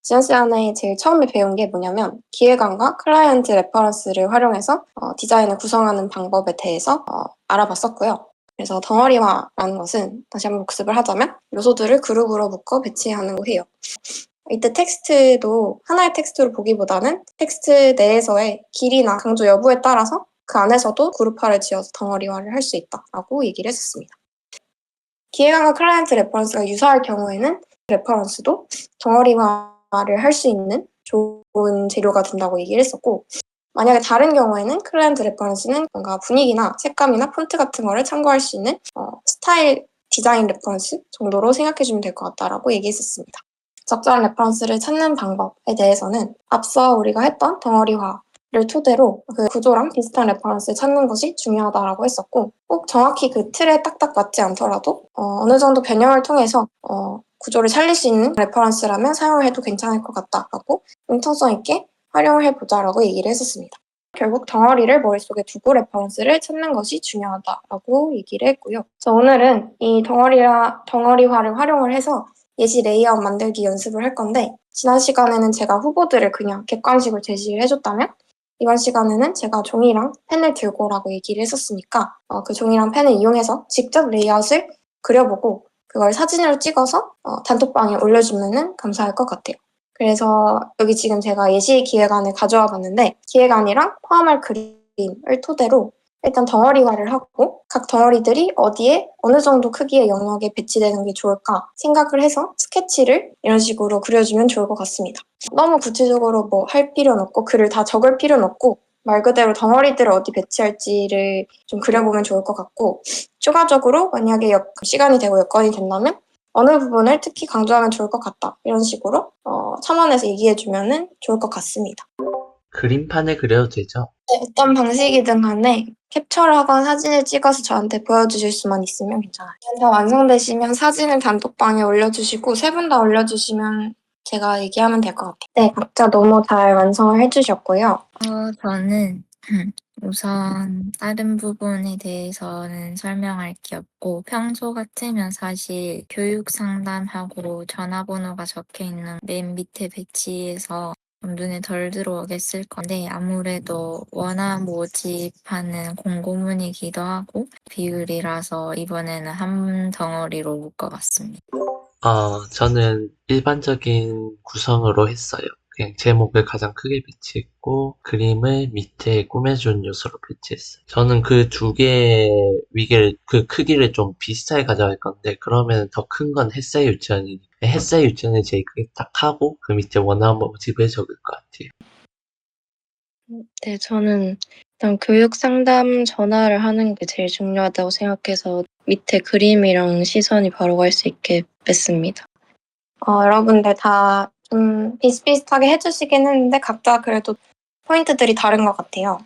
지난 시간에 제일 처음에 배운 게 뭐냐면 기획안과 클라이언트 레퍼런스를 활용해서 디자인을 구성하는 방법에 대해서 알아봤었고요. 그래서 덩어리화라는 것은 다시 한번 복습을 하자면 요소들을 그룹으로 묶어 배치하는 거예요. 이때 텍스트도 하나의 텍스트로 보기보다는 텍스트 내에서의 길이나 강조 여부에 따라서 그 안에서도 그룹화를 지어서 덩어리화를 할 수 있다라고 얘기를 했었습니다. 기획안과 클라이언트 레퍼런스가 유사할 경우에는 레퍼런스도 덩어리화를 할 수 있는 좋은 재료가 된다고 얘기를 했었고, 만약에 다른 경우에는 클라이언트 레퍼런스는 뭔가 분위기나 색감이나 폰트 같은 거를 참고할 수 있는 스타일 디자인 레퍼런스 정도로 생각해주면 될 것 같다라고 얘기했었습니다. 적절한 레퍼런스를 찾는 방법에 대해서는 앞서 우리가 했던 덩어리화를 토대로 그 구조랑 비슷한 레퍼런스를 찾는 것이 중요하다라고 했었고, 꼭 정확히 그 틀에 딱딱 맞지 않더라도 어느 정도 변형을 통해서 구조를 살릴 수 있는 레퍼런스라면 사용을 해도 괜찮을 것 같다라고 융통성 있게 활용을 해보자라고 얘기를 했었습니다. 결국 덩어리를 머릿속에 두고 레퍼런스를 찾는 것이 중요하다라고 얘기를 했고요. 그래서 오늘은 이 덩어리화를 활용을 해서 예시 레이아웃 만들기 연습을 할 건데, 지난 시간에는 제가 후보들을 그냥 객관식으로 제시를 해줬다면 이번 시간에는 제가 종이랑 펜을 들고 오라고 얘기를 했었으니까 그 종이랑 펜을 이용해서 직접 레이아웃을 그려보고 그걸 사진으로 찍어서 단톡방에 올려주면 감사할 것 같아요. 그래서 여기 지금 제가 예시 기획안을 가져와 봤는데, 기획안이랑 포함할 그림을 토대로 일단 덩어리화를 하고 각 덩어리들이 어디에 어느 정도 크기의 영역에 배치되는 게 좋을까 생각을 해서 스케치를 이런 식으로 그려주면 좋을 것 같습니다. 너무 구체적으로 뭐 할 필요는 없고 글을 다 적을 필요는 없고 말 그대로 덩어리들을 어디 배치할지를 좀 그려보면 좋을 것 같고, 추가적으로 만약에 시간이 되고 여건이 된다면 어느 부분을 특히 강조하면 좋을 것 같다 이런 식으로 첨언해서 얘기해주면 좋을 것 같습니다. 그림판에 그려도 되죠? 네, 어떤 방식이든 간에 캡처를 하거나 사진을 찍어서 저한테 보여주실 수만 있으면 괜찮아요. 다 완성되시면 사진을 단톡방에 올려주시고 세 분 다 올려주시면 제가 얘기하면 될 것 같아요. 네, 각자 너무 잘 완성을 해주셨고요. 저는 우선 다른 부분에 대해서는 설명할 게 없고, 평소 같으면 사실 교육 상담하고 전화번호가 적혀 있는 맨 밑에 배치에서 좀 눈에 덜 들어오겠을 건데, 아무래도 원화 모집하는 공고문이기도 하고 비율이라서 이번에는 한 덩어리로 묶어봤습니다. 저는 일반적인 구성으로 했어요. 그냥 제목을 가장 크게 배치했고, 그림을 밑에 꾸며준 요소로 배치했어요. 저는 그 두 개의 위계를, 그 크기를 좀 비슷하게 가져갈 건데, 그러면 더 큰 건 햇살 유치원이니까, 햇살 유치원을 제일 크게 딱 하고, 그 밑에 원화 모집을 적을 것 같아요. 네, 저는 일단 교육 상담 전화를 하는 게 제일 중요하다고 생각해서 밑에 그림이랑 시선이 바로 갈 수 있게 뺐습니다. 여러분들 다 좀 비슷비슷하게 해주시긴 했는데 각자 그래도 포인트들이 다른 것 같아요.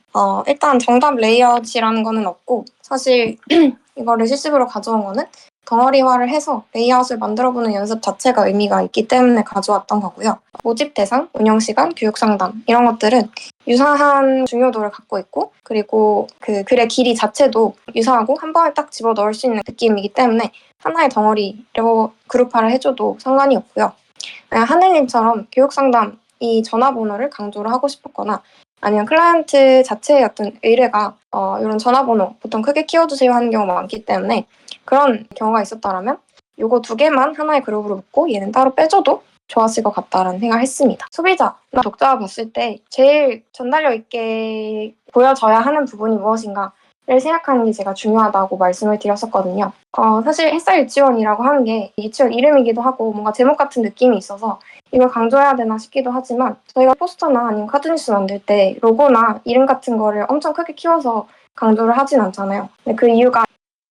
일단 정답 레이아웃이라는 거는 없고, 사실 이거를 실습으로 가져온 거는 덩어리화를 해서 레이아웃을 만들어보는 연습 자체가 의미가 있기 때문에 가져왔던 거고요. 모집 대상, 운영 시간, 교육 상담 이런 것들은 유사한 중요도를 갖고 있고, 그리고 그 글의 길이 자체도 유사하고 한 번에 딱 집어 넣을 수 있는 느낌이기 때문에 하나의 덩어리로 그룹화를 해줘도 상관이 없고요. 하늘님처럼 교육 상담 이 전화번호를 강조를 하고 싶었거나 아니면 클라이언트 자체의 어떤 의뢰가 이런 전화번호 보통 크게 키워주세요 하는 경우가 많기 때문에 그런 경우가 있었다면 요거 두 개만 하나의 그룹으로 묶고 얘는 따로 빼줘도 좋았을 것 같다라는 생각을 했습니다. 소비자나 독자가 봤을 때 제일 전달력 있게 보여져야 하는 부분이 무엇인가를 생각하는 게 제가 중요하다고 말씀을 드렸었거든요. 사실 햇살 유치원이라고 하는 게 유치원 이름이기도 하고 뭔가 제목 같은 느낌이 있어서 이걸 강조해야 되나 싶기도 하지만, 저희가 포스터나 아니면 카드뉴스 만들 때 로고나 이름 같은 거를 엄청 크게 키워서 강조를 하진 않잖아요. 근데 그 이유가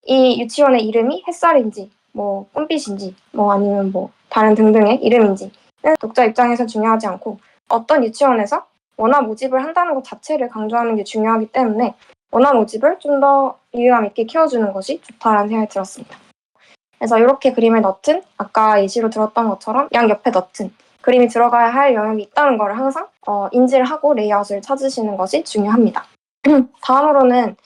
이 유치원의 이름이 햇살인지 뭐 꿈빛인지 뭐 아니면 뭐 다른 등등의 이름인지는 독자 입장에서 중요하지 않고 어떤 유치원에서 원화 모집을 한다는 것 자체를 강조하는 게 중요하기 때문에 원화 모집을 좀 더 유의감 있게 키워주는 것이 좋다라는 생각이 들었습니다. 그래서 이렇게 그림을 넣든 아까 예시로 들었던 것처럼 양 옆에 넣든 그림이 들어가야 할 영역이 있다는 걸 항상 인지를 하고 레이아웃을 찾으시는 것이 중요합니다. 다음으로는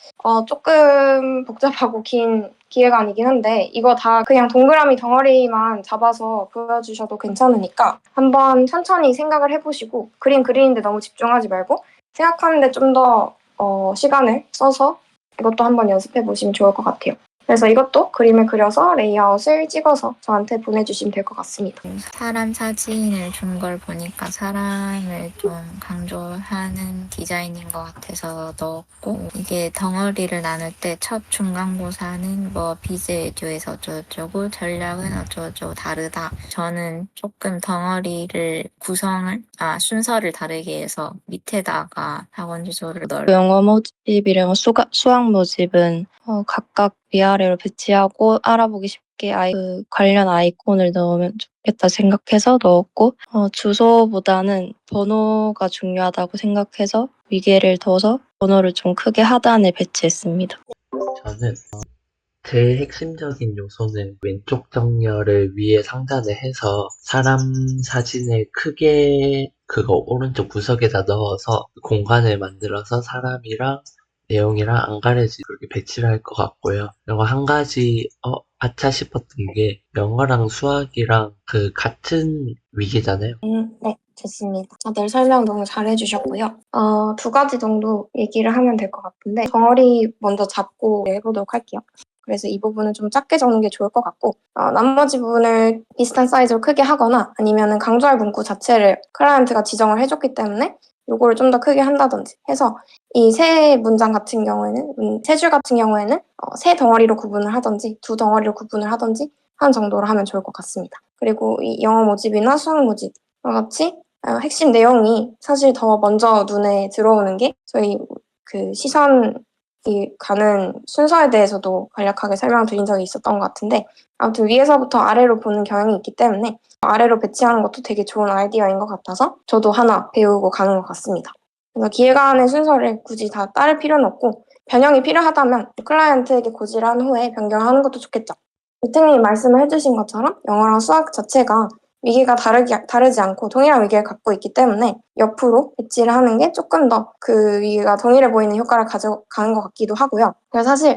조금 복잡하고 긴 기획안이긴 한데 이거 다 그냥 동그라미 덩어리만 잡아서 보여주셔도 괜찮으니까 한번 천천히 생각을 해보시고 그림 그리는데 너무 집중하지 말고 생각하는데 좀 더 시간을 써서 이것도 한번 연습해 보시면 좋을 것 같아요. 그래서 이것도 그림을 그려서 레이아웃을 찍어서 저한테 보내주시면 될 것 같습니다. 사람 사진을 준 걸 보니까 사람을 좀 강조하는 디자인인 것 같아서 넣었고, 이게 덩어리를 나눌 때 첫 중간고사는 뭐 비즈에 듀에서 어쩌고저쩌고 전략은 어쩌고저쩌고 다르다. 저는 조금 덩어리를 순서를 다르게 해서 밑에다가 학원 주소를 영어 모집이랑 수학 모집은 각각 위아래로 배치하고 알아보기 쉽게 그 관련 아이콘을 넣으면 좋겠다 생각해서 넣었고, 주소보다는 번호가 중요하다고 생각해서 위계를 둬서 번호를 좀 크게 하단에 배치했습니다. 저는 제일 핵심적인 요소는 왼쪽 정렬을 위에 상단에 해서 사람 사진을 크게 그거 오른쪽 구석에다 넣어서 공간을 만들어서 사람이랑 내용이랑 안 가려지게 그렇게 배치를 할 것 같고요. 그리고 한 가지 아차 싶었던 게 영어랑 수학이랑 그 같은 위계잖아요. 네, 좋습니다. 다들 설명 너무 잘해주셨고요. 두 가지 정도 얘기를 하면 될 것 같은데 덩어리 먼저 잡고 해보도록 할게요. 그래서 이 부분은 좀 작게 적는 게 좋을 것 같고 나머지 부분을 비슷한 사이즈로 크게 하거나 아니면 강조할 문구 자체를 클라이언트가 지정을 해줬기 때문에 요거를 좀 더 크게 한다든지 해서 이 세 문장 같은 경우에는 세 줄 같은 경우에는 세 덩어리로 구분을 하든지 두 덩어리로 구분을 하든지 한 정도로 하면 좋을 것 같습니다. 그리고 이 영어 모집이나 수학 모집 같이 핵심 내용이 사실 더 먼저 눈에 들어오는 게 저희 그 시선이 가는 순서에 대해서도 간략하게 설명드린 적이 있었던 것 같은데 아무튼 위에서부터 아래로 보는 경향이 있기 때문에 아래로 배치하는 것도 되게 좋은 아이디어인 것 같아서 저도 하나 배우고 가는 것 같습니다. 그래서 기획안의 순서를 굳이 다 따를 필요는 없고 변형이 필요하다면 클라이언트에게 고지를 한 후에 변경하는 것도 좋겠죠. 유태님이 말씀을 해주신 것처럼 영어랑 수학 자체가 위계가 다르지 않고 동일한 위계를 갖고 있기 때문에 옆으로 배치를 하는 게 조금 더 그 위계가 동일해 보이는 효과를 가져가는 것 같기도 하고요. 그래서 사실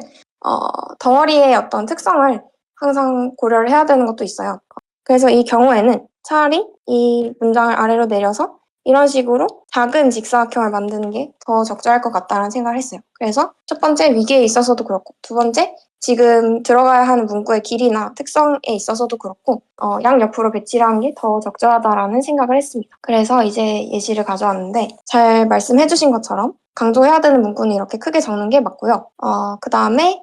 덩어리의 어떤 특성을 항상 고려를 해야 되는 것도 있어요. 그래서 이 경우에는 차라리 이 문장을 아래로 내려서 이런 식으로 작은 직사각형을 만드는 게 더 적절할 것 같다는 생각을 했어요. 그래서 첫 번째 위계에 있어서도 그렇고 두 번째 지금 들어가야 하는 문구의 길이나 특성에 있어서도 그렇고 양옆으로 배치를 하는 게 더 적절하다라는 생각을 했습니다. 그래서 이제 예시를 가져왔는데 잘 말씀해 주신 것처럼 강조해야 되는 문구는 이렇게 크게 적는 게 맞고요. 그 다음에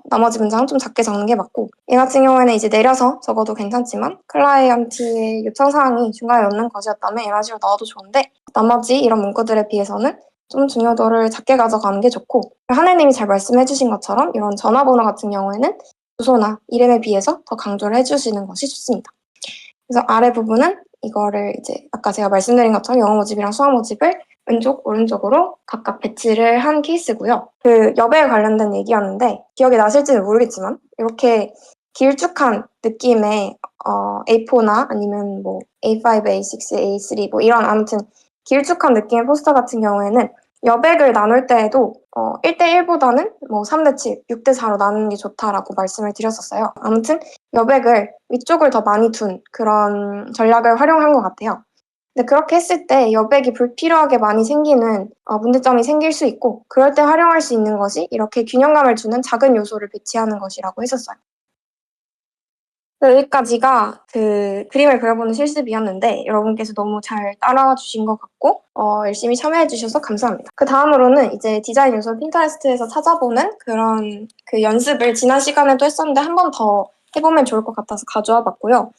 나머지 문장은 좀 작게 적는 게 맞고 얘 같은 경우에는 이제 내려서 적어도 괜찮지만 클라이언트의 요청사항이 중간에 넣는 것이었다면 이런 식으로 넣어도 좋은데 나머지 이런 문구들에 비해서는 좀 중요도를 작게 가져가는 게 좋고 하늘님이 잘 말씀해 주신 것처럼 이런 전화번호 같은 경우에는 주소나 이름에 비해서 더 강조를 해주시는 것이 좋습니다. 그래서 아래 부분은 이거를 이제 아까 제가 말씀드린 것처럼 영어 모집이랑 수학 모집을 왼쪽, 오른쪽으로 각각 배치를 한 케이스고요. 그 여배에 관련된 얘기였는데 기억이 나실지는 모르겠지만 이렇게 길쭉한 느낌의 A4나 아니면 뭐 A5, A6, A3 뭐 이런 아무튼 길쭉한 느낌의 포스터 같은 경우에는 여백을 나눌 때에도 1대1보다는 뭐 3대7, 6대4로 나누는 게 좋다라고 말씀을 드렸었어요. 아무튼 여백을 위쪽을 더 많이 둔 그런 전략을 활용한 것 같아요. 근데 그렇게 했을 때 여백이 불필요하게 많이 생기는 문제점이 생길 수 있고 그럴 때 활용할 수 있는 것이 이렇게 균형감을 주는 작은 요소를 배치하는 것이라고 했었어요. 여기까지가 그 그림을 그려보는 실습이었는데 여러분께서 너무 잘 따라와 주신 것 같고 열심히 참여해 주셔서 감사합니다. 그 다음으로는 이제 디자인 요소 핀터레스트에서 찾아보는 그런 그 연습을 지난 시간에도 했었는데 한 번 더 해보면 좋을 것 같아서 가져와 봤고요.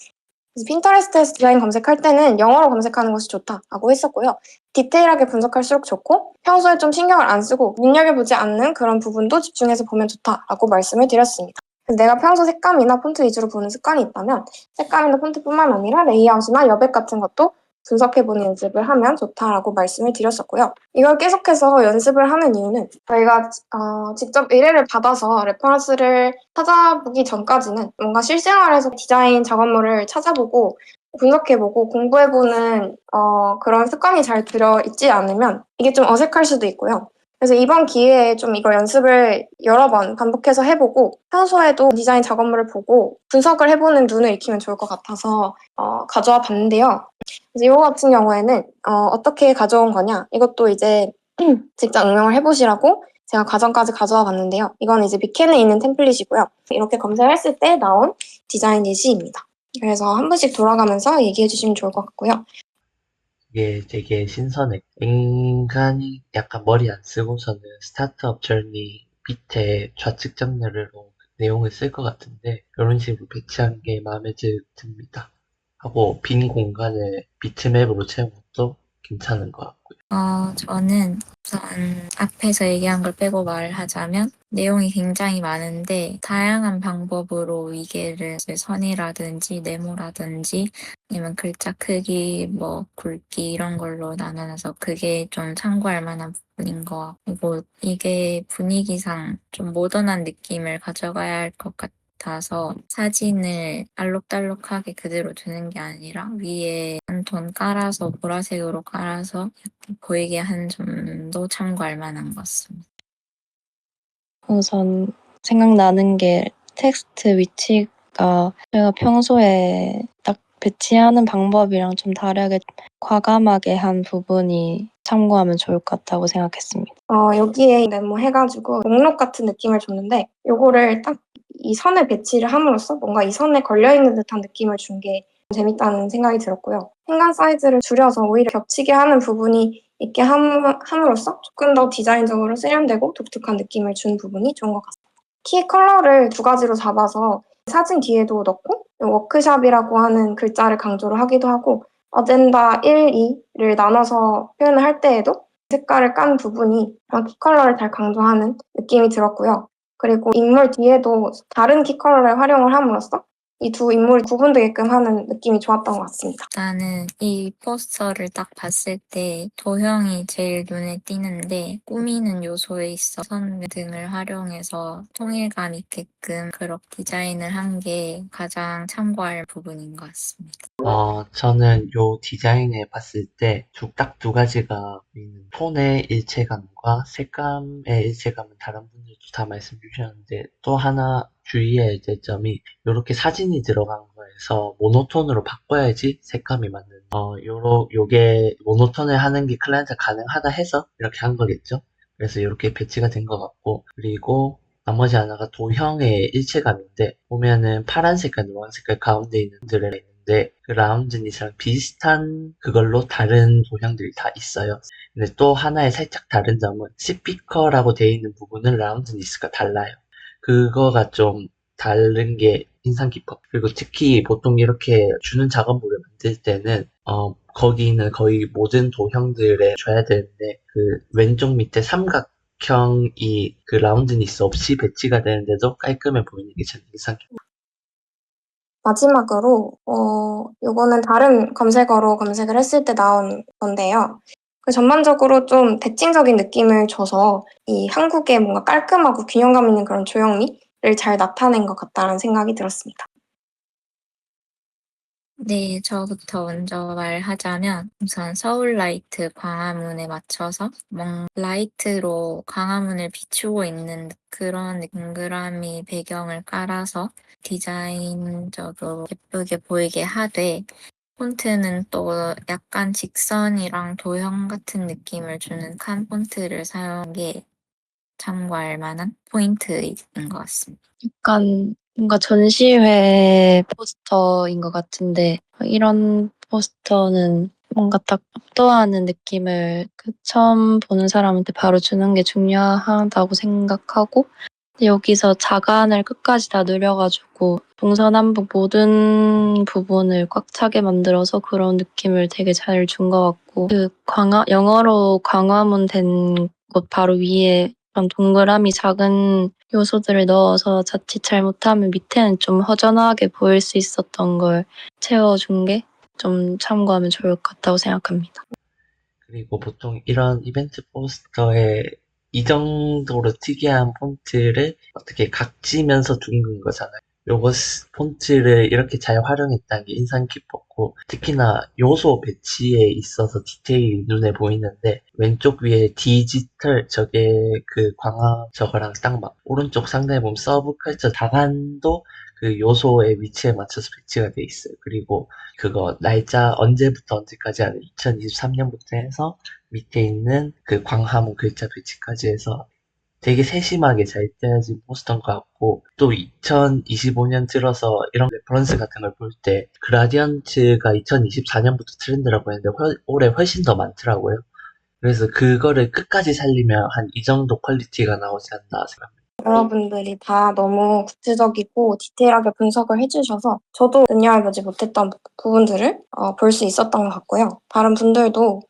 그래서 핀터레스트에서 디자인 검색할 때는 영어로 검색하는 것이 좋다라고 했었고요. 디테일하게 분석할수록 좋고 평소에 좀 신경을 안 쓰고 눈여겨보지 않는 그런 부분도 집중해서 보면 좋다라고 말씀을 드렸습니다. 내가 평소 색감이나 폰트 위주로 보는 습관이 있다면 색감이나 폰트뿐만 아니라 레이아웃이나 여백 같은 것도 분석해보는 연습을 하면 좋다라고 말씀을 드렸었고요. 이걸 계속해서 연습을 하는 이유는 저희가 직접 의뢰를 받아서 레퍼런스를 찾아보기 전까지는 뭔가 실생활에서 디자인 작업물을 찾아보고 분석해보고 공부해보는 그런 습관이 잘 들어있지 않으면 이게 좀 어색할 수도 있고요. 그래서 이번 기회에 좀 이걸 연습을 여러 번 반복해서 해보고 평소에도 디자인 작업물을 보고 분석을 해보는 눈을 익히면 좋을 것 같아서 가져와 봤는데요. 그래서 이거 같은 경우에는 어떻게 가져온 거냐? 이것도 이제 직접 응용을 해보시라고 제가 과정까지 가져와 봤는데요. 이건 이제 미캔에 있는 템플릿이고요. 이렇게 검색했을 때 나온 디자인 예시입니다. 그래서 한 번씩 돌아가면서 얘기해 주시면 좋을 것 같고요. 이게 되게 신선해. 인간이 약간 머리 안 쓰고서는 스타트업 저니 밑에 좌측 정렬로 내용을 쓸 것 같은데 이런 식으로 배치한 게 마음에 듭니다. 하고 빈 공간을 비트맵으로 채운 것도 괜찮은 것 같고요. 저는 우선 앞에서 얘기한 걸 빼고 말하자면 내용이 굉장히 많은데 다양한 방법으로 위계를 선이라든지 네모라든지 아니면 글자 크기, 뭐 굵기 이런 걸로 나눠서 그게 좀 참고할 만한 부분인 것 같고 이게 분위기상 좀 모던한 느낌을 가져가야 할 것 같아서 사진을 알록달록하게 그대로 두는 게 아니라 위에 한 톤 깔아서 보라색으로 깔아서 보이게 한 점도 참고할 만한 것 같습니다. 우선 생각나는 게 텍스트 위치가 제가 평소에 딱 배치하는 방법이랑 좀 다르게 과감하게 한 부분이 참고하면 좋을 것 같다고 생각했습니다. 여기에 네모 해가지고 목록 같은 느낌을 줬는데 요거를 딱 이 선에 배치를 함으로써 뭔가 이 선에 걸려있는 듯한 느낌을 준 게 재밌다는 생각이 들었고요. 행간 사이즈를 줄여서 오히려 겹치게 하는 부분이 있게 함으로써 조금 더 디자인적으로 세련되고 독특한 느낌을 준 부분이 좋은 것 같습니다. 키 컬러를 두 가지로 잡아서 사진 뒤에도 넣고 워크샵이라고 하는 글자를 강조를 하기도 하고 어젠다 1, 2를 나눠서 표현을 할 때에도 색깔을 깐 부분이 키 컬러를 잘 강조하는 느낌이 들었고요. 그리고 인물 뒤에도 다른 키 컬러를 활용을 함으로써 이 두 인물이 구분되게끔 하는 느낌이 좋았던 것 같습니다. 나는 이 포스터를 딱 봤을 때 도형이 제일 눈에 띄는데 꾸미는 요소에 있어 선 등을 활용해서 통일감 있게끔 그렇게 디자인을 한 게 가장 참고할 부분인 것 같습니다. 저는 요 디자인에 봤을 때 딱 두 가지가 있는 톤의 일체감과 색감의 일체감은 다른 분들도 다 말씀 주셨는데 또 하나 주의해야 될 점이 요렇게 사진이 들어간 거에서 모노톤으로 바꿔야지 색감이 맞는 요게 모노톤을 하는 게 클라이언트 가능하다 해서 이렇게 한 거겠죠. 그래서 이렇게 배치가 된 것 같고 그리고 나머지 하나가 도형의 일체감인데 보면은 파란 색깔, 노란 색깔 가운데 있는 들에 있는데 그 라운드닛이랑 비슷한 그걸로 다른 도형들이 다 있어요. 근데 또 하나의 살짝 다른 점은 스피커라고 되어 있는 부분은 라운드닛과 달라요. 그거가 좀 다른 게 인상 깊어. 그리고 특히 보통 이렇게 주는 작업물을 만들 때는 거기는 거의 모든 도형들에 줘야 되는데 그 왼쪽 밑에 삼각형이 그 라운드니스 없이 배치가 되는데도 깔끔해 보이는 게 참 인상 깊어. 마지막으로 요거는 다른 검색어로 검색을 했을 때 나온 건데요. 전반적으로 좀 대칭적인 느낌을 줘서 이 한국의 뭔가 깔끔하고 균형감 있는 그런 조형미를 잘 나타낸 것 같다는 생각이 들었습니다. 네, 저부터 먼저 말하자면 우선 서울 라이트 광화문에 맞춰서 라이트로 광화문을 비추고 있는 그런 동그라미 배경을 깔아서 디자인적으로 예쁘게 보이게 하되 폰트는 또 약간 직선이랑 도형 같은 느낌을 주는 칸 폰트를 사용한 게 참고할 만한 포인트인 것 같습니다. 약간 뭔가 전시회 포스터인 것 같은데 이런 포스터는 뭔가 딱 압도하는 느낌을 처음 보는 사람한테 바로 주는 게 중요하다고 생각하고 여기서 자간을 끝까지 다 늘려가지고 동서남북 모든 부분을 꽉 차게 만들어서 그런 느낌을 되게 잘 준 것 같고 영어로 광화문 된 곳 바로 위에 그런 동그라미 작은 요소들을 넣어서 자칫 잘못하면 밑에는 좀 허전하게 보일 수 있었던 걸 채워준 게 좀 참고하면 좋을 것 같다고 생각합니다. 그리고 보통 이런 이벤트 포스터에 이 정도로 특이한 폰트를 어떻게 각지면서 둔 거잖아요. 요거 폰트를 이렇게 잘 활용했다는 게 인상 깊었고 같고, 특히나 요소 배치에 있어서 디테일이 눈에 보이는데, 왼쪽 위에 디지털 저게 그 광학 저거랑 딱 맞고, 오른쪽 상단에 보면 서브컬처 다간도 그 요소의 위치에 맞춰서 배치가 돼 있어요. 그리고 그거 날짜 언제부터 언제까지 하는 2023년부터 해서 밑에 있는 그 광화문 글자 배치까지 해서 되게 세심하게 잘 떼어진 포스터인 것 같고, 또 2025년 들어서 이런 레퍼런스 같은 걸 볼 때 그라디언트가 2024년부터 트렌드라고 했는데 올해 훨씬 더 많더라고요. 그래서 그거를 끝까지 살리면 한 이 정도 퀄리티가 나오지 않나 생각합니다. 여러분들이 다 너무 구체적이고 디테일하게 분석을 해주셔서 저도 눈여겨보지 못했던 부분들을 볼 수 있었던 것 같고요. 다른 분들도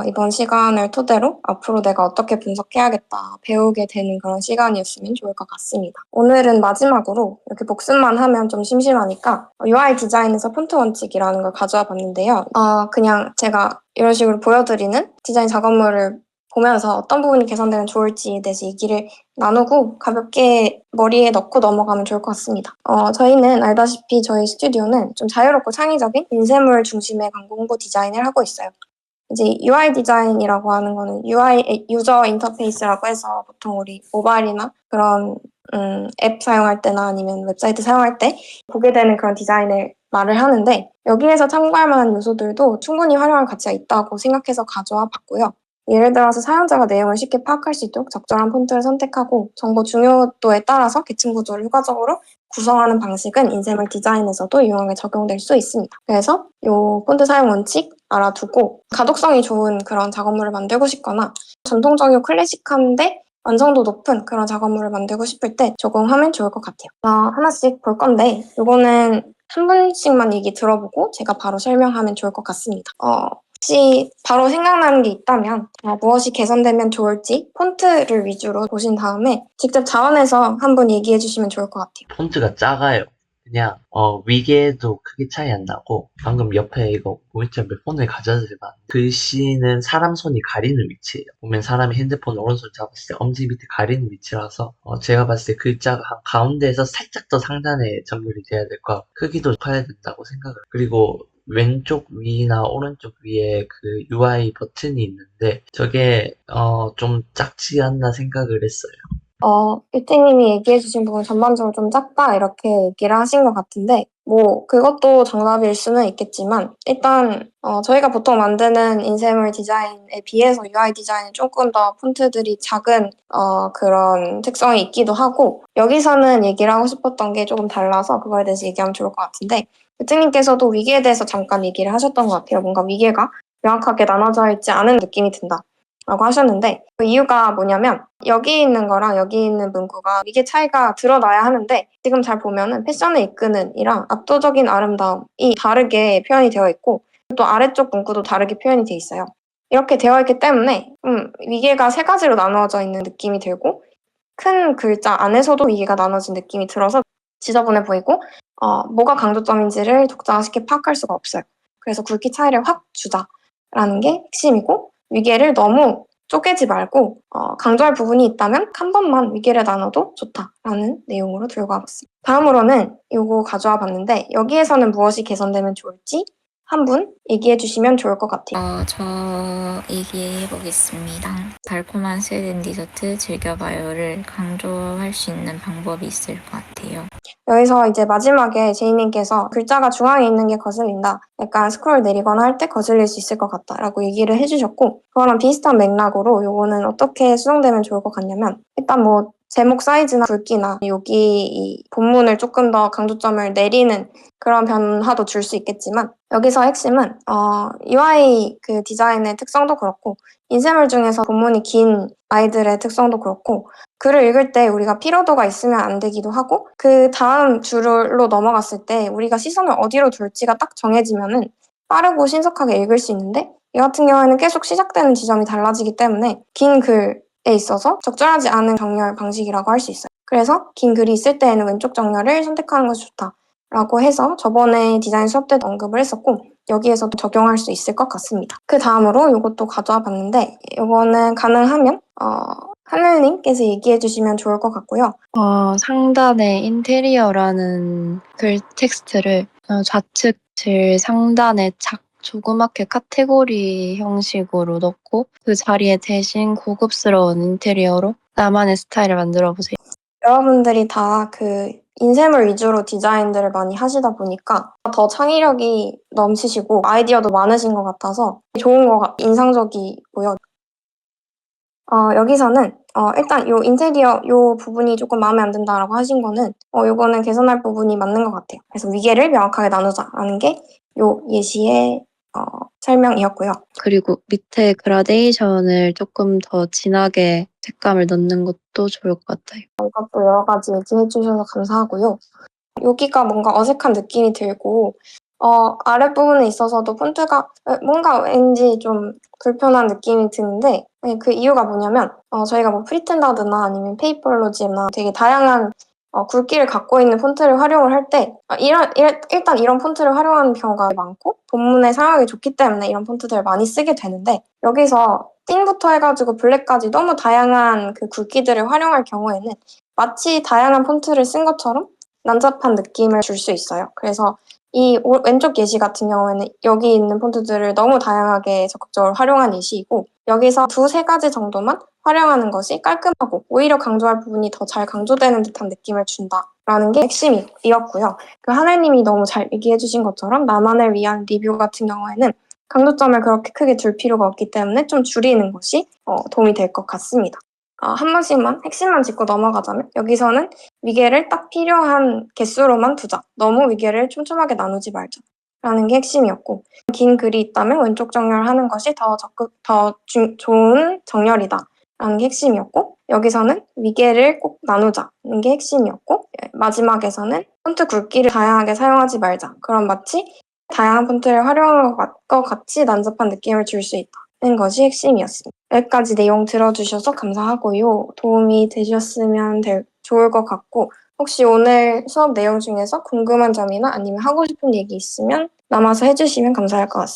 이번 시간을 토대로 앞으로 내가 어떻게 분석해야겠다 배우게 되는 그런 시간이었으면 좋을 것 같습니다. 오늘은 마지막으로 이렇게 복습만 하면 좀 심심하니까 UI 디자인에서 폰트 원칙이라는 걸 가져와 봤는데요. 그냥 제가 이런 식으로 보여드리는 디자인 작업물을 보면서 어떤 부분이 개선되면 좋을지에 대해서 얘기를 나누고 가볍게 머리에 넣고 넘어가면 좋을 것 같습니다. 저희는 알다시피 저희 스튜디오는 좀 자유롭고 창의적인 인쇄물 중심의 광고 홍보 디자인을 하고 있어요. 이제 UI 디자인이라고 하는 거는 UI 유저 인터페이스라고 해서 보통 우리 모바일이나 그런 앱 사용할 때나 아니면 웹사이트 사용할 때 보게 되는 그런 디자인을 말을 하는데 여기에서 참고할 만한 요소들도 충분히 활용할 가치가 있다고 생각해서 가져와 봤고요. 예를 들어서 사용자가 내용을 쉽게 파악할 수 있도록 적절한 폰트를 선택하고 정보 중요도에 따라서 계층 구조를 효과적으로 구성하는 방식은 인쇄물 디자인에서도 유용하게 적용될 수 있습니다. 그래서 이 폰트 사용 원칙 알아두고 가독성이 좋은 그런 작업물을 만들고 싶거나 전통적이고 클래식한데 완성도 높은 그런 작업물을 만들고 싶을 때 적용하면 좋을 것 같아요. 하나씩 볼 건데 이거는 한 분씩만 얘기 들어보고 제가 바로 설명하면 좋을 것 같습니다. 혹시 바로 생각나는 게 있다면 무엇이 개선되면 좋을지 폰트를 위주로 보신 다음에 직접 자원해서 한번 얘기해 주시면 좋을 것 같아요. 폰트가 작아요. 그냥 위계도 크게 차이 안 나고, 방금 옆에 이거 모니터 몇 번을 가져다 봤는데 글씨는 사람 손이 가리는 위치예요. 보면 사람이 핸드폰 오른손 잡았을 때 엄지 밑에 가리는 위치라서 제가 봤을 때 글자가 한 가운데에서 살짝 더 상단에 정렬이 돼야 될 것 같고, 크기도 커야 된다고 생각을. 그리고 왼쪽 위나 오른쪽 위에 그 UI 버튼이 있는데 저게 좀 작지 않나 생각을 했어요. 유태님이 얘기해주신 부분 전반적으로 좀 작다 이렇게 얘기를 하신 것 같은데 그것도 정답일 수는 있겠지만 일단 저희가 보통 만드는 인쇄물 디자인에 비해서 UI 디자인은 조금 더 폰트들이 작은 그런 특성이 있기도 하고 여기서는 얘기를 하고 싶었던 게 조금 달라서 그거에 대해서 얘기하면 좋을 것 같은데 유태님께서도 위계에 대해서 잠깐 얘기를 하셨던 것 같아요. 뭔가 위계가 명확하게 나눠져 있지 않은 느낌이 든다. 라고 하셨는데 그 이유가 뭐냐면 여기 있는 거랑 여기 있는 문구가 이게 차이가 드러나야 하는데 지금 잘 보면은 패션을 이끄는 이랑 압도적인 아름다움이 다르게 표현이 되어 있고 또 아래쪽 문구도 다르게 표현이 되어 있어요. 이렇게 되어 있기 때문에 위계가 세 가지로 나누어져 있는 느낌이 들고 큰 글자 안에서도 위계가 나눠진 느낌이 들어서 지저분해 보이고 뭐가 강조점인지를 독자가 쉽게 파악할 수가 없어요. 그래서 굵기 차이를 확 주자라는 게 핵심이고 위계를 너무 쪼개지 말고 강조할 부분이 있다면 한 번만 위계를 나눠도 좋다라는 내용으로 들고 와봤습니다. 다음으로는 이거 가져와 봤는데 여기에서는 무엇이 개선되면 좋을지 한 분 얘기해 주시면 좋을 것 같아요. 저 얘기해 보겠습니다. 달콤한 스웨덴 디저트 즐겨봐요를 강조할 수 있는 방법이 있을 것 같아요. 여기서 이제 마지막에 제이님께서 글자가 중앙에 있는 게 거슬린다. 약간 스크롤 내리거나 할 때 거슬릴 수 있을 것 같다. 라고 얘기를 해주셨고 그거랑 비슷한 맥락으로 요거는 어떻게 수정되면 좋을 것 같냐면 일단 제목 사이즈나 굵기나 여기 이 본문을 조금 더 강조점을 내리는 그런 변화도 줄 수 있겠지만 여기서 핵심은 UI 그 디자인의 특성도 그렇고 인쇄물 중에서 본문이 긴 아이들의 특성도 그렇고 글을 읽을 때 우리가 피로도가 있으면 안 되기도 하고 그 다음 줄로 넘어갔을 때 우리가 시선을 어디로 둘지가 딱 정해지면은 빠르고 신속하게 읽을 수 있는데 이 같은 경우에는 계속 시작되는 지점이 달라지기 때문에 긴 글에 있어서 적절하지 않은 정렬 방식이라고 할 수 있어요. 그래서 긴 글이 있을 때에는 왼쪽 정렬을 선택하는 것이 좋다라고 해서 저번에 디자인 수업 때도 언급을 했었고 여기에서도 적용할 수 있을 것 같습니다. 그 다음으로 이것도 가져와 봤는데 이거는 가능하면 하늘님께서 얘기해 주시면 좋을 것 같고요. 상단에 인테리어라는 글 텍스트를 좌측 제일 상단에 조그맣게 카테고리 형식으로 넣고 그 자리에 대신 고급스러운 인테리어로 나만의 스타일을 만들어 보세요. 여러분들이 다 그 인쇄물 위주로 디자인들을 많이 하시다 보니까 더 창의력이 넘치시고 아이디어도 많으신 것 같아서 좋은 인상적이고요. 여기서는 일단 요 인테리어 요 부분이 조금 마음에 안 든다라고 하신 거는 요거는 개선할 부분이 맞는 것 같아요. 그래서 위계를 명확하게 나누자라는 게 요 예시의 설명이었고요. 그리고 밑에 그라데이션을 조금 더 진하게 색감을 넣는 것도 좋을 것 같아요. 이것도 여러 가지 얘기해 주셔서 감사하고요. 여기가 뭔가 어색한 느낌이 들고 아랫부분에 있어서도 폰트가 뭔가 왠지 좀 불편한 느낌이 드는데 그 이유가 뭐냐면 저희가 뭐 프리텐다드나 아니면 페이퍼로지나 되게 다양한 굵기를 갖고 있는 폰트를 활용을 할 때 일단 이런 폰트를 활용하는 경우가 많고 본문에 사용하기 좋기 때문에 이런 폰트들을 많이 쓰게 되는데 여기서 띵부터 해가지고 블랙까지 너무 다양한 그 굵기들을 활용할 경우에는 마치 다양한 폰트를 쓴 것처럼 난잡한 느낌을 줄 수 있어요. 그래서 이 왼쪽 예시 같은 경우에는 여기 있는 폰트들을 너무 다양하게 적극적으로 활용한 예시이고 여기서 두세 가지 정도만 활용하는 것이 깔끔하고 오히려 강조할 부분이 더 잘 강조되는 듯한 느낌을 준다라는 게 핵심이었고요. 그 하늘님이 너무 잘 얘기해 주신 것처럼 나만을 위한 리뷰 같은 경우에는 강조점을 그렇게 크게 둘 필요가 없기 때문에 좀 줄이는 것이 도움이 될 것 같습니다. 한 번씩만 핵심만 짚고 넘어가자면 여기서는 위계를 딱 필요한 개수로만 두자. 너무 위계를 촘촘하게 나누지 말자. 라는 게 핵심이었고 긴 글이 있다면 왼쪽 정렬하는 것이 좋은 정렬이다. 라는 게 핵심이었고 여기서는 위계를 꼭 나누자는 게 핵심이었고 마지막에서는 폰트 굵기를 다양하게 사용하지 말자. 그럼 마치 다양한 폰트를 활용한 것 같이 난잡한 느낌을 줄 수 있다는 것이 핵심이었습니다. 여기까지 내용 들어주셔서 감사하고요. 도움이 되셨으면 좋을 것 같고 혹시 오늘 수업 내용 중에서 궁금한 점이나 아니면 하고 싶은 얘기 있으면 남아서 해주시면 감사할 것 같습니다.